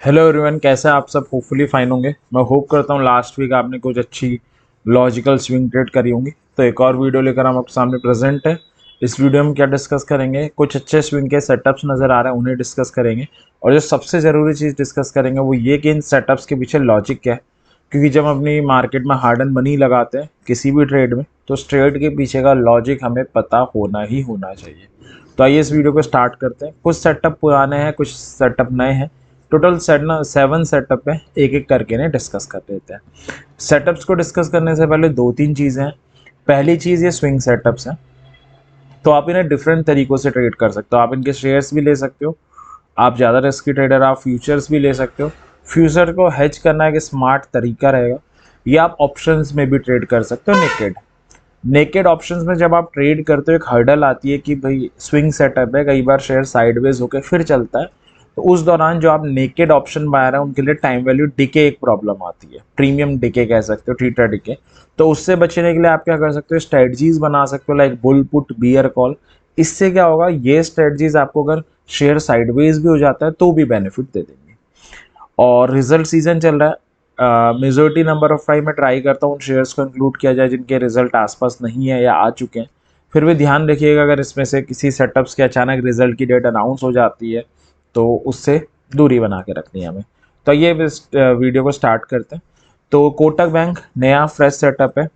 Hello everyone, कैसे हैं आप सब। होपफुली फाइन होंगे। मैं होप करता हूँ लास्ट वीक आपने कुछ अच्छी लॉजिकल स्विंग ट्रेड करी होंगी। तो एक और वीडियो लेकर हम आपके सामने प्रेजेंट है। इस वीडियो में क्या डिस्कस करेंगे, कुछ अच्छे स्विंग के सेटअप्स नज़र आ रहे हैं उन्हें डिस्कस करेंगे। और जो सबसे ज़रूरी चीज़ डिस्कस करेंगे वो ये कि इन सेटअप्स के पीछे लॉजिक क्या है। क्योंकि जब हम अपनी मार्केट में हार्ड एंड मनी लगाते हैं किसी भी ट्रेड में, तो उस ट्रेड के पीछे का लॉजिक हमें पता होना ही होना चाहिए। तो आइए इस वीडियो को स्टार्ट करते हैं। कुछ सेटअप पुराने हैं, कुछ सेटअप नए हैं। टोटल 7 सेटअप है, एक एक करके इन्हें डिस्कस कर लेते हैं। सेटअप्स को डिस्कस करने से पहले दो तीन चीज़ें हैं। पहली चीज़ ये स्विंग सेटअप्स हैं। तो आप इन्हें डिफरेंट तरीक़ों से ट्रेड कर सकते हो। आप इनके शेयर्स भी ले सकते हो, आप ज़्यादा रिस्की ट्रेडर आप फ्यूचर्स भी ले सकते हो। फ्यूचर को हेज करना एक स्मार्ट तरीका रहेगा। या आप ऑप्शंस में भी ट्रेड कर सकते हो। नेकेड नेकेड ऑप्शंस में जब आप ट्रेड करते हो एक हर्डल आती है कि भाई स्विंग सेटअप है, कई बार शेयर साइडवेज होकर फिर चलता है। तो उस दौरान जो आप नेकेड ऑप्शन बायर है उनके लिए टाइम वैल्यू डिके एक प्रॉब्लम आती है, प्रीमियम डिके कह सकते हो, थीटा डिके। तो उससे बचने के लिए आप क्या कर सकते हो, स्ट्रेटजीज बना सकते हो like bull put bear call. इससे क्या होगा, ये स्ट्रेटजीज आपको अगर शेयर साइडवेज भी हो जाता है तो भी बेनिफिट दे देंगे। और रिजल्ट सीजन चल रहा है, मेजोरिटी नंबर ऑफ टाइम मैं ट्राई करता हूँ उन शेयर्स को इंक्लूड किया जाए जिनके रिजल्ट आसपास नहीं है या आ चुके हैं। फिर भी ध्यान रखिएगा, अगर इसमें से किसी सेटअप्स के अचानक रिजल्ट की डेट अनाउंस हो जाती है तो उससे दूरी बना के रखनी है हमें। तो ये इस वीडियो को स्टार्ट करते हैं। तो कोटक बैंक नया फ्रेश सेटअप है।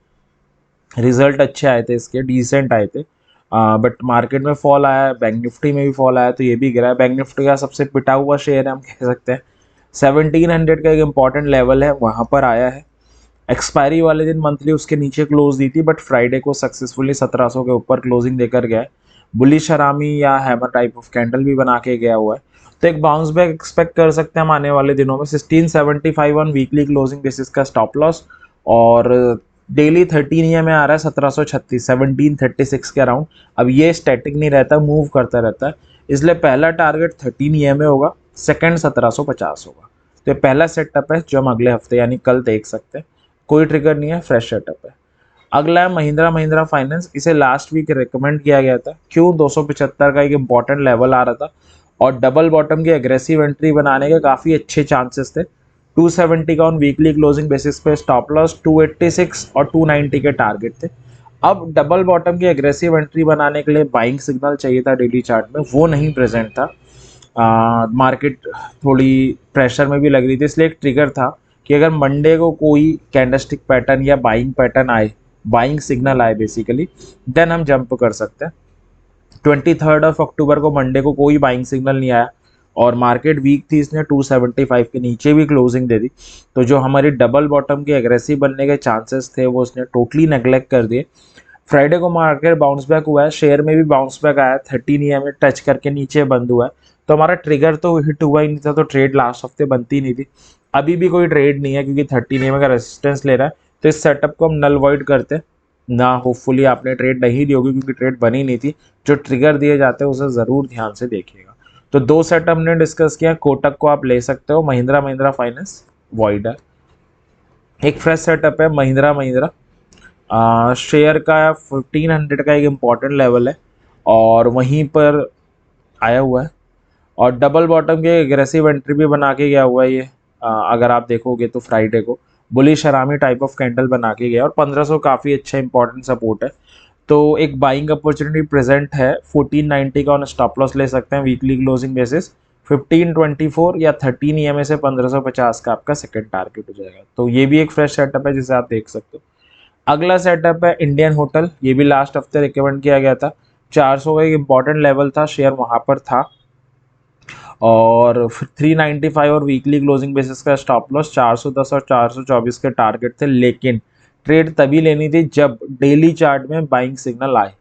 रिजल्ट अच्छे आए थे, इसके डिसेंट आए थे। बट मार्केट में फॉल आया है, बैंक निफ्टी में भी फॉल आया तो ये भी गिरा है। बैंक निफ्टी का सबसे पिटा हुआ शेयर है हम कह सकते हैं। 1700 का एक इंपॉर्टेंट लेवल है, वहाँ पर आया है। एक्सपायरी वाले दिन मंथली उसके नीचे क्लोज दी थी, बट फ्राइडे को सक्सेसफुली 1700 के ऊपर क्लोजिंग देकर गया है। बुलिश हरामी या हैमर टाइप ऑफ कैंडल भी बना के गया हुआ है। तो एक बाउंस बैक एक्सपेक्ट कर सकते हैं हम आने वाले दिनों में। 1675 ऑन वीकली क्लोजिंग बेसिस का स्टॉप लॉस। और डेली 13 में आ रहा है 1736, 1736 के अराउंड। अब ये स्टैटिक नहीं रहता, मूव करता रहता है। इसलिए पहला टारगेट 13 में होगा, सेकंड 1750 होगा। तो ये पहला सेटअप है जो हम अगले हफ्ते यानी कल देख सकते हैं। कोई ट्रिगर नहीं है, फ्रेश सेटअप है। अगला है महिंद्रा महिंद्रा फाइनेंस। इसे लास्ट वीक रिकमेंड किया गया था, क्यों 275 का एक इंपॉर्टेंट लेवल आ रहा था और डबल बॉटम की एग्रेसिव एंट्री बनाने के काफ़ी अच्छे चांसेस थे। 270 का ऑन वीकली क्लोजिंग बेसिस पे स्टॉप लॉस, 286 और 290 के टारगेट थे। अब डबल बॉटम की एग्रेसिव एंट्री बनाने के लिए बाइंग सिग्नल चाहिए था डेली चार्ट में, वो नहीं प्रेजेंट था। मार्केट थोड़ी प्रेशर में भी लग रही थी, इसलिए एक ट्रिगर था कि अगर मंडे को कोई कैंडलस्टिक पैटर्न या बाइंग पैटर्न आए, बाइंग सिग्नल आए बेसिकली, देन हम जंप कर सकते हैं। 23 अक्टूबर को मंडे को कोई बाइंग सिग्नल नहीं आया और मार्केट वीक थी, इसने 275 के नीचे भी क्लोजिंग दे दी। तो जो हमारी डबल बॉटम के एग्रेसिव बनने के चांसेस थे वो उसने टोटली नेग्लेक्ट कर दिए। फ्राइडे को मार्केट बाउंस बैक हुआ है, शेयर में भी बाउंस बैक आया, 13 में टच करके नीचे बंद हुआ है। तो हमारा ट्रिगर तो हिट हुआ ही नहीं था, तो ट्रेड लास्ट हफ्ते बनती नहीं थी। अभी भी कोई ट्रेड नहीं है क्योंकि 13 का रेजिस्टेंस ले रहा है। तो इस सेटअप को हम नल वॉइड करते हैं ना। होपफुली आपने ट्रेड नहीं ली होगी क्योंकि ट्रेड बनी नहीं थी। जो ट्रिगर दिए जाते हैं उसे ज़रूर ध्यान से देखिएगा। तो दो सेटअप हमने डिस्कस किया। कोटक को आप ले सकते हो, महिंद्रा महिंद्रा फाइनेंस वॉइड है। एक फ्रेश सेटअप है महिंद्रा महिंद्रा। शेयर का 1500 का एक इम्पॉर्टेंट लेवल है और वहीं पर आया हुआ है। और डबल बॉटम के एग्रेसिव एंट्री भी बना के गया हुआ है ये। अगर आप देखोगे तो फ्राइडे को बुलिश हरामी टाइप ऑफ कैंडल बना के गया और 1500 काफ़ी अच्छा इंपॉर्टेंट सपोर्ट है। तो एक बाइंग अपॉर्चुनिटी प्रेजेंट है। 1490 का ऑन स्टॉप लॉस ले सकते हैं वीकली क्लोजिंग बेसिस। 1524 या 13 EMA से 1550 का आपका सेकंड टारगेट हो जाएगा। तो ये भी एक फ्रेश सेटअप है जिसे आप देख सकते हो। अगला सेटअप है इंडियन होटल। ये भी लास्ट हफ्ते रिकमेंड किया गया था। 400 का एक इंपॉर्टेंट लेवल था, शेयर वहाँ पर था। और 395 और वीकली क्लोजिंग बेसिस का स्टॉप लॉस, 410 और 424 के टारगेट थे। लेकिन ट्रेड तभी लेनी थी जब डेली चार्ट में बाइंग सिग्नल आए।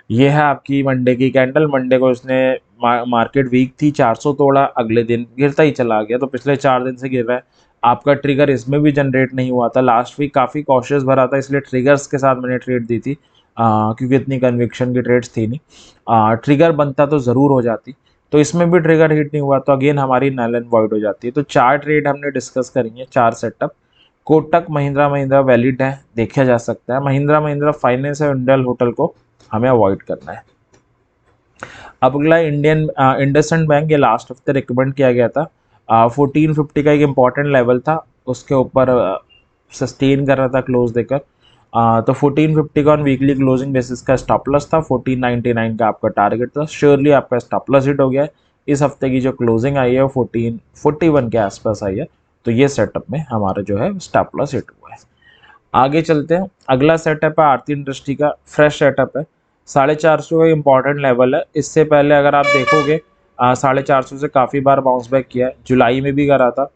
ये है आपकी मंडे की कैंडल। मंडे को इसने मार्केट वीक थी, 400 तोड़ा, अगले दिन गिरता ही चला गया। तो पिछले 4 दिन से गिर रहा है। आपका ट्रिगर इसमें भी जनरेट नहीं हुआ था। लास्ट वीक काफ़ी कॉशियस भरा था, इसलिए ट्रिगर्स के साथ मैंने ट्रेड दी थी, क्योंकि इतनी कन्विक्शन की ट्रेड्स थी नहीं। ट्रिगर बनता तो ज़रूर हो जाती। तो इसमें भी ट्रिगर हिट नहीं हुआ तो अगेन हमारी नल एंड वॉइड हो जाती है। तो 4 ट्रेड हमने डिस्कस करेंगे, 4 सेटअप। कोटक महिंद्रा महिंद्रा वैलिड है, देखा जा सकता है। महिंद्रा महिंद्रा फाइनेंस और इंडियन होटल को हमें अवॉइड करना है। अब अगला इंडियन इंडसइंड बैंक, ये लास्ट हफ्ते रिकमेंड किया गया था। 1450 का एक इम्पॉर्टेंट लेवल था, उसके ऊपर सस्टेन कर रहा था क्लोज देकर। तो 1450 का ऑन वीकली क्लोजिंग बेसिस का स्टॉप लॉस था, 1499 का आपका टारगेट था। श्योरली आपका स्टॉप लॉस हिट हो गया है। इस हफ्ते की जो क्लोजिंग आई है वो 1441 के आसपास आई है, तो ये सेटअप में हमारा जो है स्टॉप लॉस हिट हुआ है। आगे चलते हैं। अगला सेटअप है आरती इंडस्ट्री का, फ्रेश सेटअप है। 450 का इंपॉर्टेंट लेवल है। इससे पहले अगर आप देखोगे 450 से काफ़ी बार बाउंस बैक किया है। जुलाई में भी करा था,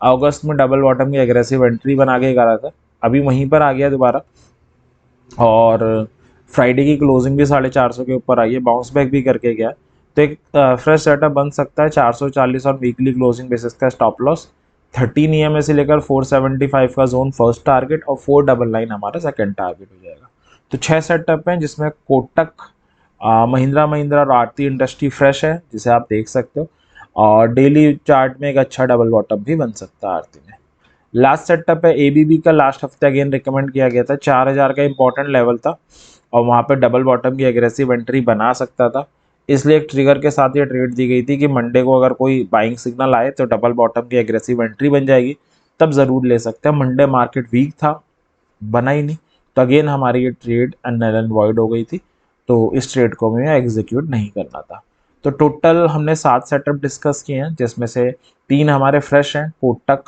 अगस्त में डबल बॉटम की एग्रेसिव एंट्री बना के करा था, अभी वहीं पर आ गया दोबारा। और फ्राइडे की क्लोजिंग भी 450 के ऊपर आई है, बाउंस बैक भी करके गया। तो एक फ्रेश सेटअप बन सकता है। 440 और वीकली क्लोजिंग बेसिस का स्टॉप लॉस, 13 EMA से लेकर 475 का जोन फर्स्ट टारगेट और 499 हमारा सेकंड टारगेट हो जाएगा। तो 6 सेटअप हैं जिसमें कोटक, महिंद्रा महिंद्रा और आरती इंडस्ट्री फ्रेश है जिसे आप देख सकते हो, और डेली चार्ट में एक अच्छा डबल बॉटम भी बन सकता है आरती में। लास्ट सेटअप है एबीबी का, लास्ट हफ्ते अगेन रिकमेंड किया गया था, 4000 का इंपॉर्टेंट लेवल था और वहाँ पे डबल बॉटम की एग्रेसिव एंट्री बना सकता था, इसलिए एक ट्रिगर के साथ ये ट्रेड दी गई थी कि मंडे को अगर कोई बाइंग सिग्नल आए तो डबल बॉटम की एग्रेसिव एंट्री बन जाएगी, तब ज़रूर ले सकते हैं। मंडे मार्केट वीक था, बना ही नहीं, तो अगेन हमारी ये ट्रेड नल एंड वॉइड हो गई थी, तो इस ट्रेड को हमें एग्जीक्यूट नहीं करना था। तो टोटल हमने 7 सेटअप डिस्कस किए हैं, जिसमें से 3 हमारे फ्रेश हैं, कोटक,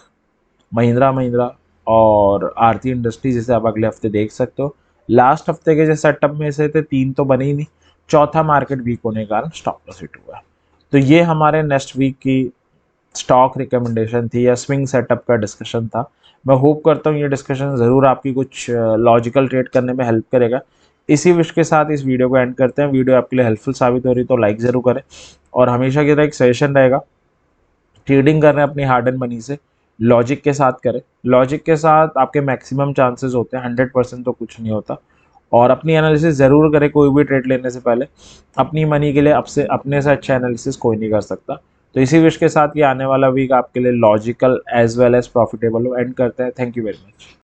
महिंद्रा महिंद्रा और आरती इंडस्ट्री, जिसे आप अगले हफ्ते देख सकते हो। लास्ट हफ्ते के जो सेटअप में से थे 3 तो बने ही नहीं, चौथा मार्केट वीक होने के कारण स्टॉप लॉस हिट हुआ है। तो ये हमारे नेक्स्ट वीक की स्टॉक रिकमेंडेशन थी या स्विंग सेटअप का डिस्कशन था। मैं होप करता हूँ ये डिस्कशन ज़रूर आपकी कुछ लॉजिकल ट्रेड करने में हेल्प करेगा। इसी विश के साथ इस वीडियो को एंड करते हैं। वीडियो आपके लिए हेल्पफुल साबित हो रही तो लाइक ज़रूर करें, और हमेशा की तरह एक सजेशन रहेगा, ट्रेडिंग कर रहे हैं अपनी हार्ड एंड मनी से, लॉजिक के साथ करें। लॉजिक के साथ आपके मैक्सिमम चांसेस होते हैं, 100% तो कुछ नहीं होता। और अपनी एनालिसिस ज़रूर करें, कोई भी ट्रेड लेने से पहले अपनी मनी के लिए अपने से अच्छा एनालिसिस कोई नहीं कर सकता। तो इसी विश के साथ ये आने वाला वीक आपके लिए logical as well as profitable हो। एंड करते हैं। Thank you very much.